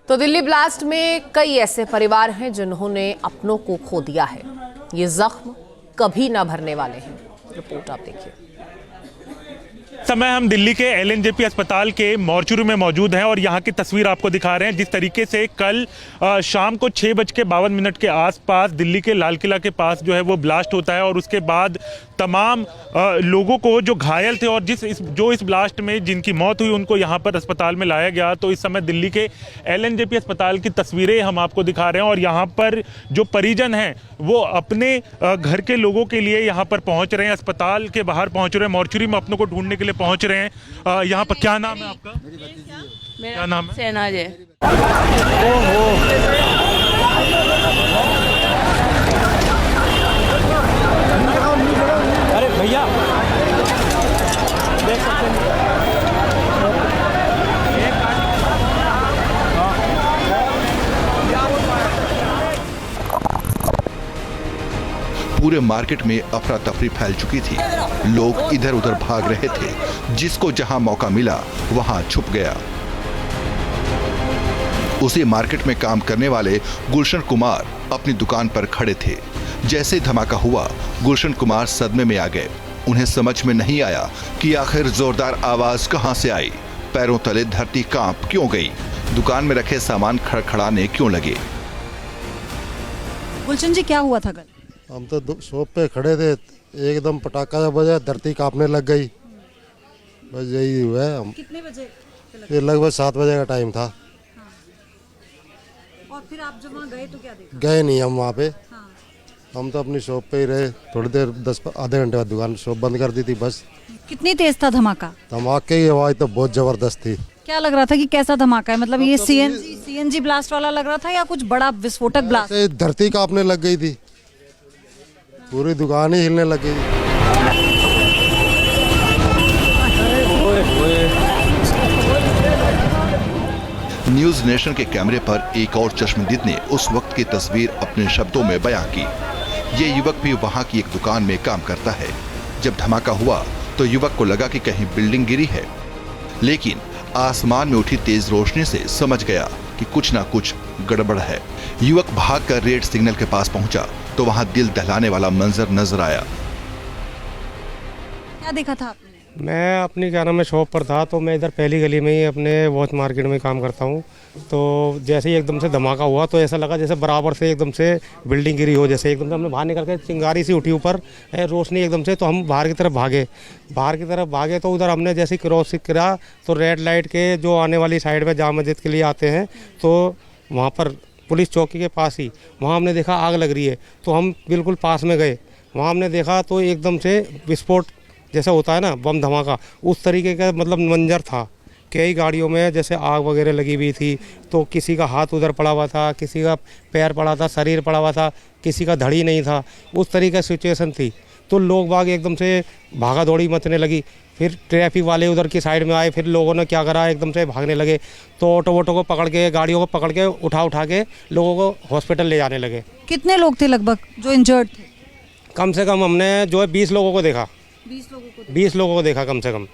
तो दिल्ली ब्लास्ट में कई ऐसे परिवार हैं जिन्होंने अपनों को खो दिया है। ये जख्म कभी ना भरने वाले हैं। रिपोर्ट आप देखिए। समय हम दिल्ली के एलएनजेपी अस्पताल के मॉर्चरी में मौजूद हैं और यहाँ की तस्वीर आपको दिखा रहे हैं। जिस तरीके से कल शाम को 6:52 के आसपास दिल्ली के लाल किला के पास जो है वो ब्लास्ट होता है और उसके बाद तमाम लोगों को जो घायल थे और इस ब्लास्ट में जिनकी मौत हुई उनको यहाँ पर अस्पताल में लाया गया। तो इस समय दिल्ली के एलएनजेपी अस्पताल की तस्वीरें हम आपको दिखा रहे हैं और यहाँ पर जो परिजन हैं वो अपने घर के लोगों के लिए यहाँ पर पहुँच रहे हैं, अस्पताल के बाहर पहुँच रहे हैं, मॉर्चरी में अपनों को ढूंढने के लिए पहुँच रहे हैं। यहाँ पर क्या नाम है आपका? क्या नाम है? सेना जी। अरे भैया देख सकते हैं। पूरे मार्केट में अफरा तफरी फैल चुकी थी। लोग इधर उधर भाग रहे थे। जिसको जहां मौका मिला वहां छुप गया। उसी मार्केट में काम करने वाले गुलशन कुमार अपनी दुकान पर खड़े थे। जैसे ही धमाका हुआ गुलशन कुमार सदमे में आ गए। उन्हें समझ में नहीं आया कि आखिर जोरदार आवाज कहां से आई, पैरों तले धरती कांप क्यों गई, दुकान में रखे सामान खड़खड़ाने क्यों लगे। गुलशन जी, क्या हुआ था कल? हम तो शॉप पे खड़े थे, एकदम पटाखा जब बजा धरती कांपने लग गई। बस यही हुआ है। हम कितने बजे? ये लगभग 7 बजे का टाइम था। हाँ। और फिर आप जब वहाँ गए तो क्या देखा? गए नहीं हम वहाँ पे। हाँ। हम तो अपनी शॉप पे ही रहे। थोड़ी देर आधे घंटे बाद दुकान शॉप बंद कर दी थी बस। कितनी तेज था धमाका? धमाके की आवाज तो बहुत जबरदस्त थी। क्या लग रहा था कि कैसा धमाका है? मतलब ये सीएनजी ब्लास्ट वाला लग रहा था या कुछ बड़ा विस्फोटक ब्लास्ट? धरती कांपने लग गई थी, पूरी दुकान ही हिलने लग गई। न्यूज नेशन के कैमरे पर एक और चश्मदीद ने उस वक्त की तस्वीर अपने शब्दों में बयां की। ये युवक भी वहां की एक दुकान में काम करता है। जब धमाका हुआ तो युवक को लगा कि कहीं बिल्डिंग गिरी है, लेकिन आसमान में उठी तेज रोशनी से समझ गया कि कुछ ना कुछ गड़बड़ है। युवक भागकर रेड सिग्नल के पास पहुंचा तो वहां दिल दहलाने वाला मंजर नजर आया। क्या देखा था आपने? मैं अपनी क्या नाम है शॉप पर था, तो मैं इधर पहली गली में ही अपने वॉच मार्केट में काम करता हूँ। तो जैसे ही एकदम से धमाका हुआ तो ऐसा लगा जैसे बराबर से एकदम से बिल्डिंग गिरी हो। जैसे एकदम से हमने बाहर निकल के चिंगारी सी उठी ऊपर रोशनी एकदम से, तो हम बाहर की तरफ भागे। तो उधर हमने जैसे क्रॉस करा तो रेड लाइट के जो आने वाली साइड में जामा मस्जिद के लिए आते हैं, तो वहाँ पर पुलिस चौकी के पास ही वहाँ हमने देखा आग लग रही है। तो हम बिल्कुल पास में गए, वहाँ हमने देखा तो एकदम से विस्फोट जैसा होता है ना, बम धमाका, उस तरीके का मतलब मंजर था। कई गाड़ियों में जैसे आग वगैरह लगी हुई थी, तो किसी का हाथ उधर पड़ा हुआ था, किसी का पैर पड़ा था, शरीर पड़ा हुआ था, किसी का धड़ी नहीं था, उस तरीके की सिचुएशन थी। तो लोग बाग एकदम से भागा दौड़ी मचने लगी। फिर ट्रैफिक वाले उधर की साइड में आए, फिर लोगों ने क्या करा, एकदम से भागने लगे। तो ऑटो को पकड़ के, गाड़ियों को पकड़ के उठा के लोगों को हॉस्पिटल ले जाने लगे। कितने लोग थे लगभग जो इंजर्ड थे? कम से कम हमने जो है 20 लोगों को देखा। 20 लोगों को देखा कम से कम।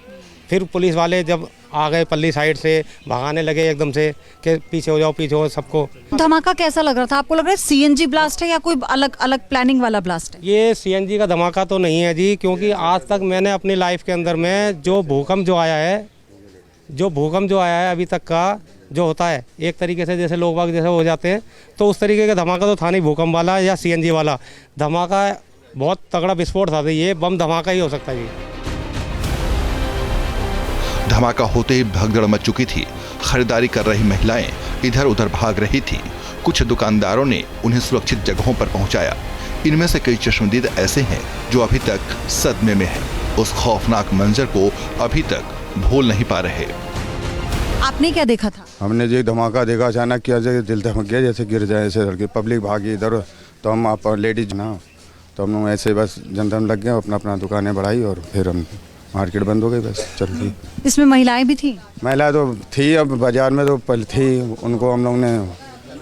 फिर पुलिस वाले जब आ गए पल्ली साइड से, भगाने लगे एकदम से कि पीछे हो जाओ सबको। धमाका कैसा लग रहा था आपको? लग रहा है सीएनजी ब्लास्ट है या कोई अलग प्लानिंग वाला ब्लास्ट है? ये सीएनजी का धमाका तो नहीं है जी, क्योंकि आज तक मैंने अपनी लाइफ के अंदर में जो भूकंप जो आया है अभी तक का जो होता है एक तरीके से जैसे लोग बाग जैसे हो जाते हैं, तो उस तरीके का धमाका तो था नहीं भूकंप वाला या सीएनजी वाला धमाका। बहुत तगड़ा विस्फोट था, ये बम धमाका ही हो सकता है जी। धमाका होते ही भगदड़ मच चुकी थी। खरीदारी कर रही महिलाएं इधर उधर भाग रही थी। कुछ दुकानदारों ने उन्हें सुरक्षित जगहों पर पहुंचाया। इनमें से कई चश्मदीद ऐसे हैं जो अभी तक सदमे में हैं। उस खौफनाक मंजर को अभी तक भूल नहीं पा रहे। आपने क्या देखा था? हमने जो धमाका देखा, अचानक किया दिल धमक गया, जैसे गिर जाए ऐसे लड़के, पब्लिक भागी इधर। तो हम आप लेडीज ना, तो हम लोग ऐसे बस जनधन लग गए, अपना दुकानें बढ़ाई और फिर हम मार्केट बंद हो गई बस चल रही। इसमें महिलाएं भी थी? महिला तो थी, अब बाजार में तो पहले थी, उनको हम लोग ने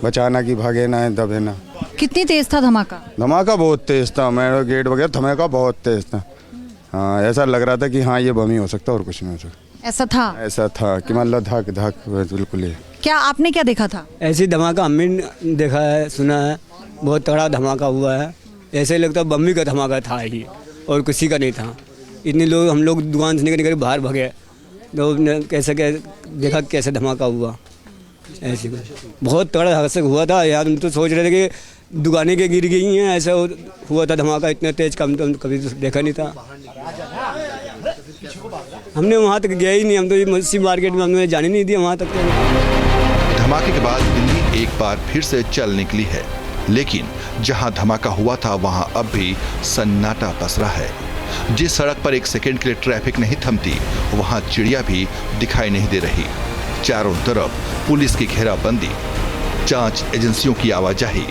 बचाना कि भागे ना दबे ना। कितनी तेज था धमाका? धमाका बहुत तेज था, मेरा गेट वगैरह धमाका बहुत तेज था। हाँ, ऐसा लग रहा था कि हाँ ये बम ही हो सकता और कुछ नहीं हो सकता। ऐसा था? ऐसा था कि मतलब धक धक बिल्कुल ही। क्या आपने क्या देखा था? ऐसी धमाका हमने देखा है, सुना है, बहुत तगड़ा धमाका हुआ है। ऐसे लगता है बम्बी का धमाका था ही और किसी का नहीं था। इतने लोग, हम लोग दुकान से निकल बाहर भागे तो कैसे देखा कैसे धमाका हुआ। ऐसे बहुत तगड़ा हादसा हुआ था यार। हम तो सोच रहे थे कि दुकानें के गिर गई हैं, ऐसा हुआ था धमाका इतना तेज, कम तो कभी तो देखा नहीं था। हमने वहाँ तक गया ही नहीं, हम तो इसी मार्केट में हमने जाने नहीं दिया वहाँ तक। धमाके के बाद दिल्ली एक बार फिर से चल निकली है, लेकिन जहां धमाका हुआ था वहां अब भी सन्नाटा पसरा है। जिस सड़क पर एक सेकंड के लिए ट्रैफिक नहीं थमती, वहां चिड़िया भी दिखाई नहीं दे रही। चारों तरफ पुलिस की घेराबंदी, जांच एजेंसियों की आवाजाही।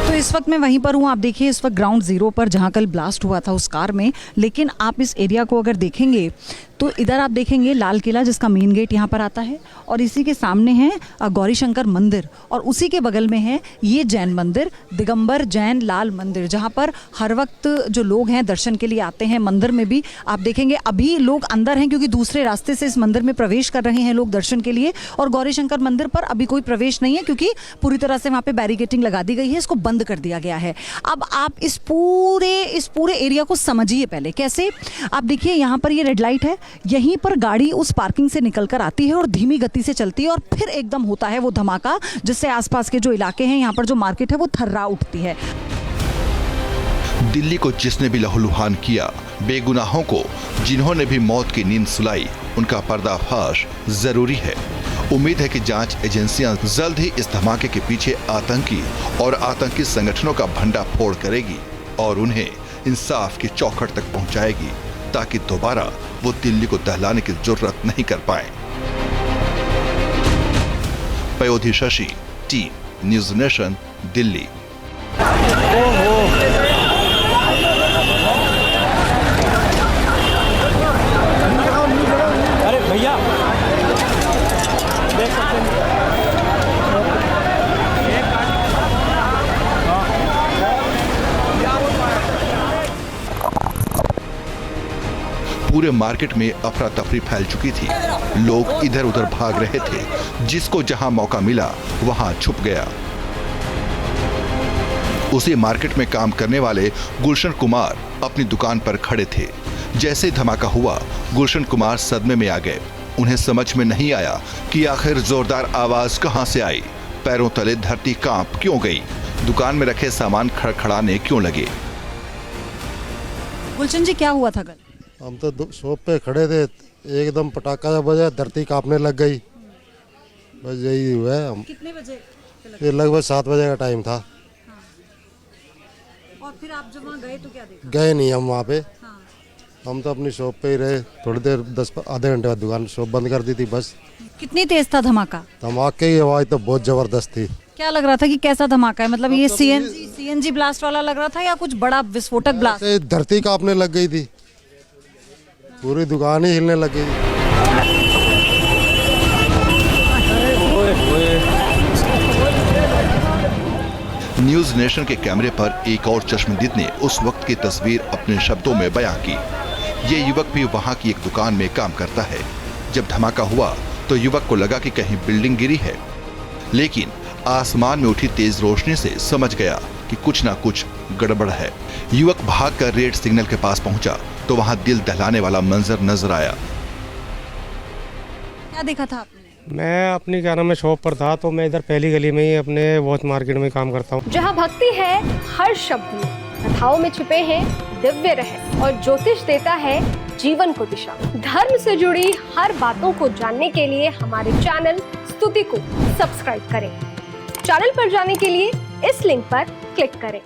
तो इस वक्त मैं वहीं पर हूँ। आप देखिए इस वक्त ग्राउंड जीरो पर जहाँ कल ब्लास्ट हुआ था उस कार में, लेकिन आप इस एरिया को अगर देखेंगे तो इधर आप देखेंगे लाल किला जिसका मेन गेट यहाँ पर आता है, और इसी के सामने है गौरी शंकर मंदिर, और उसी के बगल में है ये जैन मंदिर, दिगंबर जैन लाल मंदिर, जहाँ पर हर वक्त जो लोग हैं दर्शन के लिए आते हैं। मंदिर में भी आप देखेंगे अभी लोग अंदर हैं क्योंकि दूसरे रास्ते से इस मंदिर में प्रवेश कर रहे हैं लोग दर्शन के लिए, और गौरी शंकर मंदिर पर अभी कोई प्रवेश नहीं है क्योंकि पूरी तरह से वहाँ पे बैरिकेटिंग लगा दी गई है, इसको बंद कर दिया गया है। अब आप इस पूरे एरिया को समझिए पहले कैसे। आप देखिए यहाँ पर ये रेड लाइट है, यहीं पर गाड़ी उस पार्किंग से निकलकर आती है और धीमी गति से चलती है, और फिर एकदम होता है वो धमाका, जिससे आसपास के जो इलाके हैं, यहाँ पर जो मार्केट है वो थर्रा उठती है। दिल्ली को जिसने भी लहूलुहान किया, बेगुनाहों को जिन्होंने भी मौत की नींद सुलाई, उनका पर्दाफाश जरूरी है। उम्मीद है कि जांच एजेंसियां जल्द ही इस धमाके के पीछे आतंकी और आतंकी संगठनों का भंडाफोड़ करेगी और उन्हें इंसाफ की चौखट तक पहुंचाएगी, ताकि दोबारा वो दिल्ली को दहलाने की जरूरत नहीं कर पाए। Payodhi Shashi, team news nation, Delhi. अरे भैया देख सकते हैं। पूरे मार्केट में अफरा तफरी फैल चुकी थी। लोग इधर उधर भाग रहे थे, जिसको जहां मौका मिला वहां छुप गया। उसी मार्केट में काम करने वाले गुलशन कुमार अपनी दुकान पर खड़े थे। जैसे ही धमाका हुआ, गुलशन कुमार सदमे में आ गए। उन्हें समझ में नहीं आया कि आखिर जोरदार आवाज कहां से आई, पैरों तले धरती कांप क्यों गई, दुकान में रखे सामान खड़खड़ाने क्यों लगे। गुलशन जी क्या हुआ था कल? हम तो शॉप पे खड़े थे, एकदम पटाखा जब बजा धरती कांपने लग गई। बस यही हुआ है। हम कितने बजे? ये लगभग 7 बजे का टाइम था। और फिर आप जब वहाँ गए तो क्या देखा? गए नहीं हम वहाँ पे। हाँ। हम तो अपनी शॉप पे ही रहे। थोड़ी देर आधे घंटे बाद दुकान शॉप बंद कर दी थी बस। कितनी तेज था धमाका? धमाके की आवाज तो बहुत जबरदस्त थी। क्या लग रहा था कि कैसा धमाका है? मतलब ये सीएनजी ब्लास्ट वाला लग रहा था या कुछ बड़ा विस्फोटक ब्लास्ट? धरती कांपने लग गई थी, पूरी दुकान ही हिलने लग गई थी। न्यूज़ नेशन के कैमरे पर एक और चश्मदीद ने उस वक्त की तस्वीर अपने शब्दों में बयां की। ये युवक भी वहां की एक दुकान में काम करता है। जब धमाका हुआ तो युवक को लगा कि कहीं बिल्डिंग गिरी है, लेकिन आसमान में उठी तेज रोशनी से समझ गया कि कुछ ना कुछ गड़बड़ है। युवक भागकर रेड सिग्नल के पास पहुंचा तो वहां दिल दहलाने वाला मंजर नजर आया। क्या देखा था आपने? मैं अपनी क्या नाम है शॉप पर था, तो मैं इधर पहली गली में ही अपने वॉच मार्केट में काम करता हूँ। जहाँ भक्ति है हर शब्द में, कथाओं में छिपे हैं दिव्य रहस्य, और ज्योतिष देता है जीवन को दिशा। धर्म से जुड़ी हर बातों को जानने के लिए हमारे चैनल स्तुति को सब्सक्राइब करें। चैनल पर जाने के लिए इस लिंक पर क्लिक करें।